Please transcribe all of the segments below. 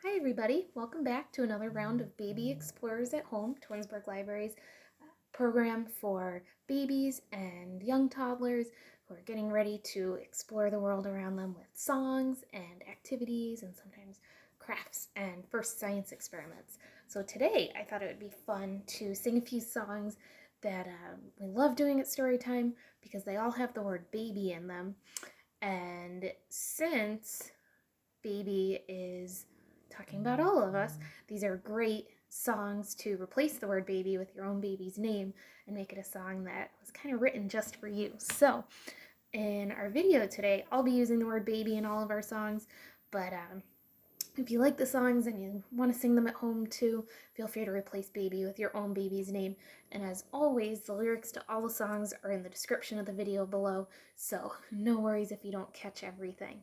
Hi everybody, welcome back to another round of Baby Explorers at Home, Twinsburg Library's program for babies and young toddlers who are getting ready to explore the world around them with songs and activities and sometimes crafts and first science experiments. So today I thought it would be fun to sing a few songs that we love doing at Storytime because they all have the word baby in them. And since baby is talking about all of us, these are great songs to replace the word baby with your own baby's name and make it a song that was kind of written just for you. So in our video today, I'll be using the word baby in all of our songs, but if you like the songs and you want to sing them at home too, feel free to replace baby with your own baby's name. And as always, the lyrics to all the songs are in the description of the video below, so no worries if you don't catch everything.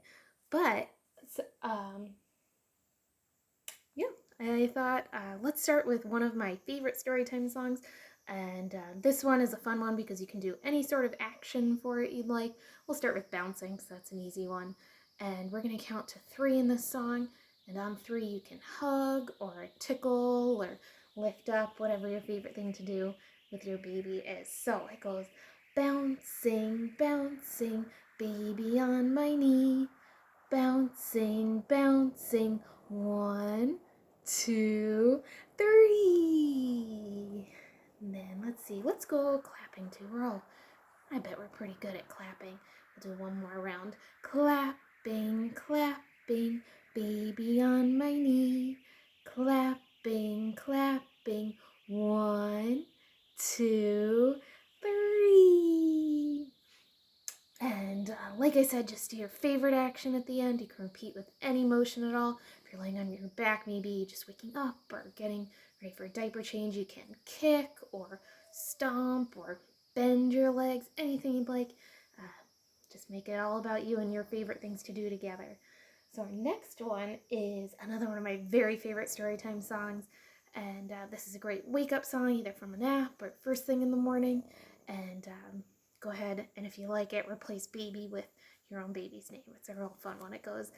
But yeah, I thought let's start with one of my favorite Storytime songs. And this one is a fun one because you can do any sort of action for it you'd like. We'll start with bouncing because that's an easy one. And we're going to count to 3 in this song. And on 3 you can hug or tickle or lift up, whatever your favorite thing to do with your baby is. So it goes bouncing, bouncing, baby on my knee. Bouncing, bouncing, 1, 2, 3. And then let's go clapping too. I bet we're pretty good at clapping. We'll do one more round. Clapping, clapping, baby on my knee. Clapping, clapping, 1, 2, 3. And like I said, just do your favorite action at the end. You can repeat with any motion at all. If you're laying on your back, maybe just waking up or getting ready for a diaper change, you can kick or stomp or bend your legs, anything you'd like. Just make it all about you and your favorite things to do together. So our next one is another one of my very favorite Storytime songs. And this is a great wake-up song, either from a nap or first thing in the morning. And go ahead and if you like it, replace baby with your own baby's name. It's a real fun one. It goes,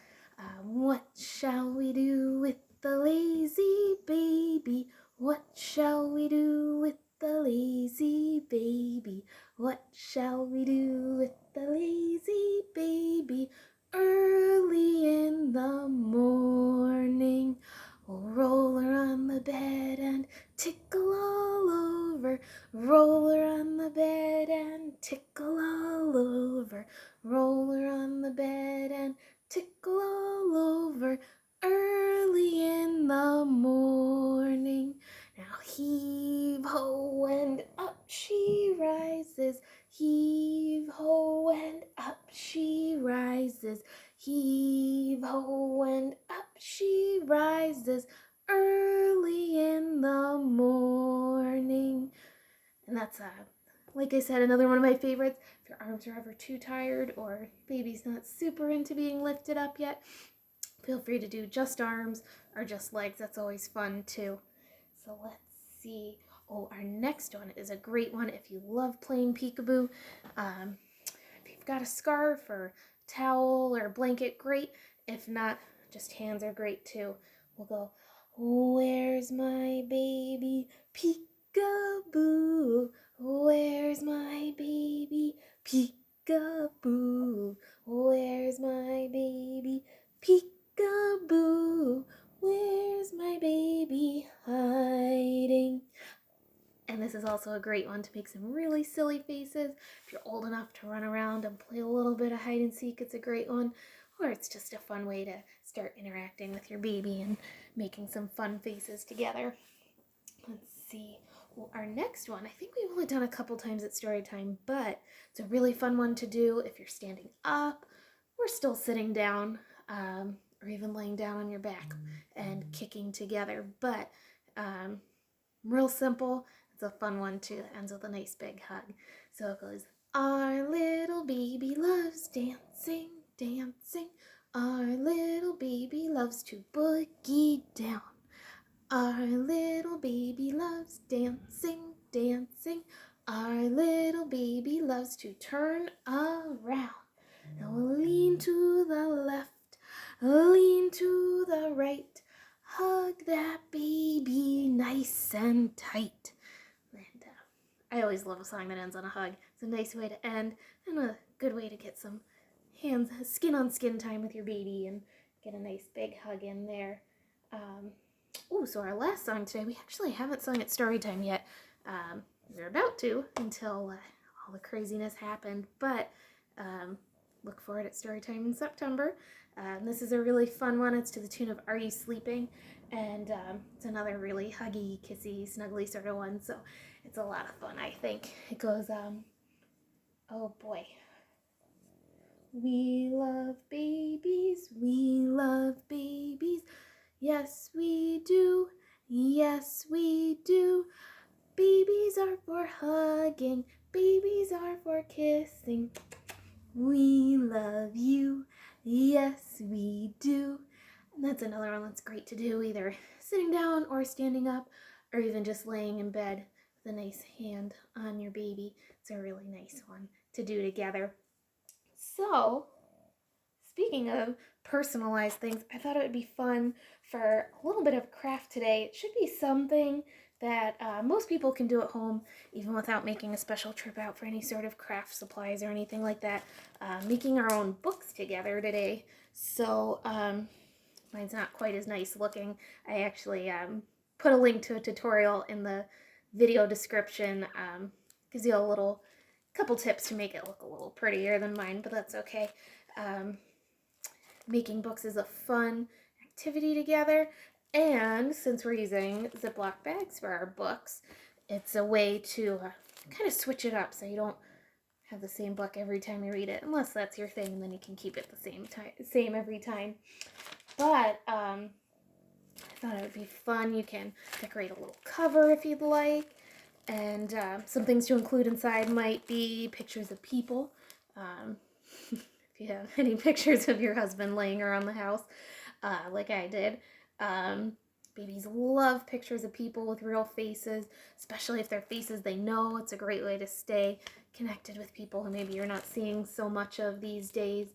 what shall we do with the lazy baby? What shall we do with the lazy baby? What shall we do with the lazy baby? Early in the morning, we'll roll her on the bed and tickle all over. Roll her on the bed and tickle all over. Roll her on the bed and tickle all over. Early in the morning. Now heave ho and up she rises. Heave ho and up she rises. Heave ho and up she rises. Early in the morning. And that's, like I said, another one of my favorites. If your arms are ever too tired or baby's not super into being lifted up yet, feel free to do just arms or just legs. That's always fun too. So let's see. Oh, our next one is a great one if you love playing peekaboo. If you've got a scarf or towel or blanket, great. If not, just hands are great too. We'll go, where's my baby peekaboo? Where's my baby peekaboo? Where's my baby peekaboo? Where's my baby hiding? And this is also a great one to make some really silly faces. If you're old enough to run around and play a little bit of hide and seek, it's a great one. Or it's just a fun way to start interacting with your baby and making some fun faces together. Let's see. Well, our next one, I think we've only done a couple times at Storytime, but it's a really fun one to do if you're standing up or still sitting down, or even laying down on your back and kicking together. But real simple. It's a fun one too. It ends with a nice big hug. So it goes, our little baby loves dancing, dancing. Our little baby loves to boogie down. Our little baby loves dancing, dancing. Our little baby loves to turn around. Now we'll lean to the left, lean to the right. nice and tight. And I always love a song that ends on a hug. It's a nice way to end and a good way to get some skin on skin time with your baby and get a nice big hug in there. So our last song today, we actually haven't sung at Storytime yet. We're about to until all the craziness happened, but look for it at Storytime in September. This is a really fun one. It's to the tune of Are You Sleeping? And it's another really huggy, kissy, snuggly sort of one, so it's a lot of fun, I think. It goes, oh boy. We love babies, we love babies. Yes, we do, yes, we do. Babies are for hugging, babies are for kissing. We love you, yes, we do. And that's another one that's great to do, either sitting down or standing up, or even just laying in bed with a nice hand on your baby. It's a really nice one to do together. So, speaking of personalized things, I thought it would be fun for a little bit of craft today. It should be something that most people can do at home, even without making a special trip out for any sort of craft supplies or anything like that. Making our own books together today. So, mine's not quite as nice looking. I actually put a link to a tutorial in the video description. Gives you a couple tips to make it look a little prettier than mine, but that's okay. Making books is a fun activity together, and since we're using Ziploc bags for our books, it's a way to kind of switch it up so you don't have the same book every time you read it, unless that's your thing, and then you can keep it the same every time. But I thought it would be fun. You can decorate a little cover if you'd like, and some things to include inside might be pictures of people. If you have any pictures of your husband laying around the house, like I did. Babies love pictures of people with real faces, especially if they're faces they know. It's a great way to stay connected with people who maybe you're not seeing so much of these days.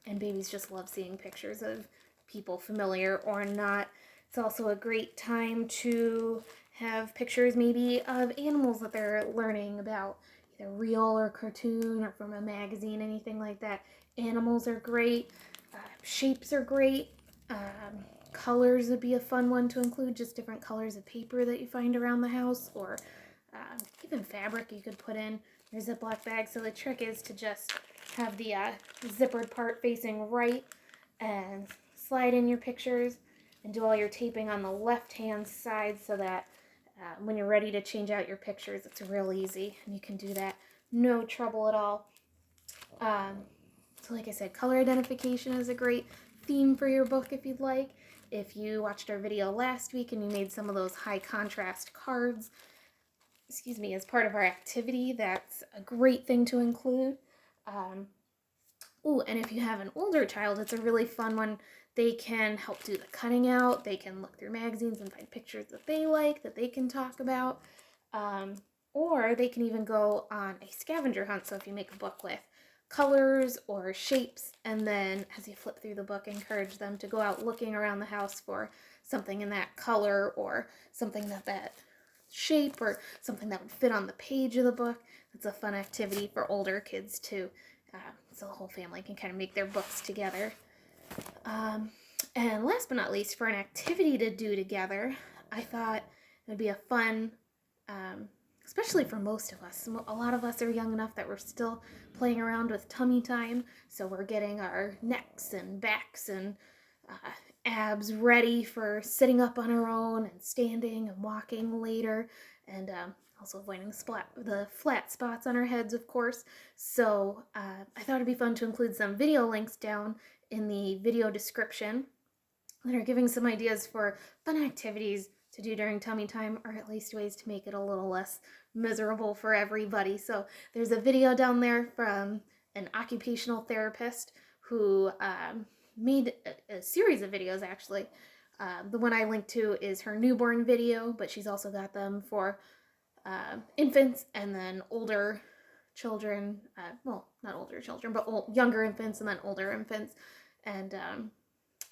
And babies just love seeing pictures of people, familiar or not. It's also a great time to have pictures maybe of animals that they're learning about, either real or cartoon or from a magazine, anything like that. Animals are great. Shapes are great. Colors would be a fun one to include, just different colors of paper that you find around the house, or even fabric you could put in your Ziploc bag. So the trick is to just have the zippered part facing right and slide in your pictures and do all your taping on the left-hand side so that when you're ready to change out your pictures, it's real easy and you can do that no trouble at all. So like I said, color identification is a great theme for your book if you'd like. If you watched our video last week and you made some of those high contrast cards, as part of our activity, that's a great thing to include. And if you have an older child, it's a really fun one. They can help do the cutting out. They can look through magazines and find pictures that they like, that they can talk about. Or they can even go on a scavenger hunt. So if you make a book with colors or shapes, and then as you flip through the book, encourage them to go out looking around the house for something in that color or something that shape or something that would fit on the page of the book. It's a fun activity for older kids too, so the whole family can kind of make their books together. And last but not least, for an activity to do together, I thought it would be a fun, especially for most of us. A lot of us are young enough that we're still playing around with tummy time, so we're getting our necks and backs and abs ready for sitting up on our own and standing and walking later, and also avoiding the flat spots on our heads, of course. So I thought it'd be fun to include some video links down in the video description that are giving some ideas for fun activities to do during tummy time, or at least ways to make it a little less miserable for everybody. So there's a video down there from an occupational therapist who made a series of videos, actually. The one I linked to is her newborn video, but she's also got them for infants and then older children. Well, not older children, but younger infants and then older infants. And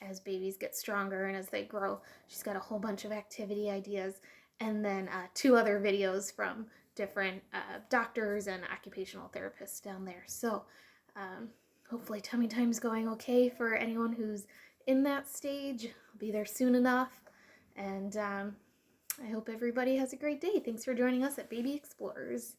as babies get stronger and as they grow. She's got a whole bunch of activity ideas, and then 2 other videos from different doctors and occupational therapists down there. So hopefully tummy time's going okay for anyone who's in that stage. I'll be there soon enough, and I hope everybody has a great day. Thanks for joining us at Baby Explorers.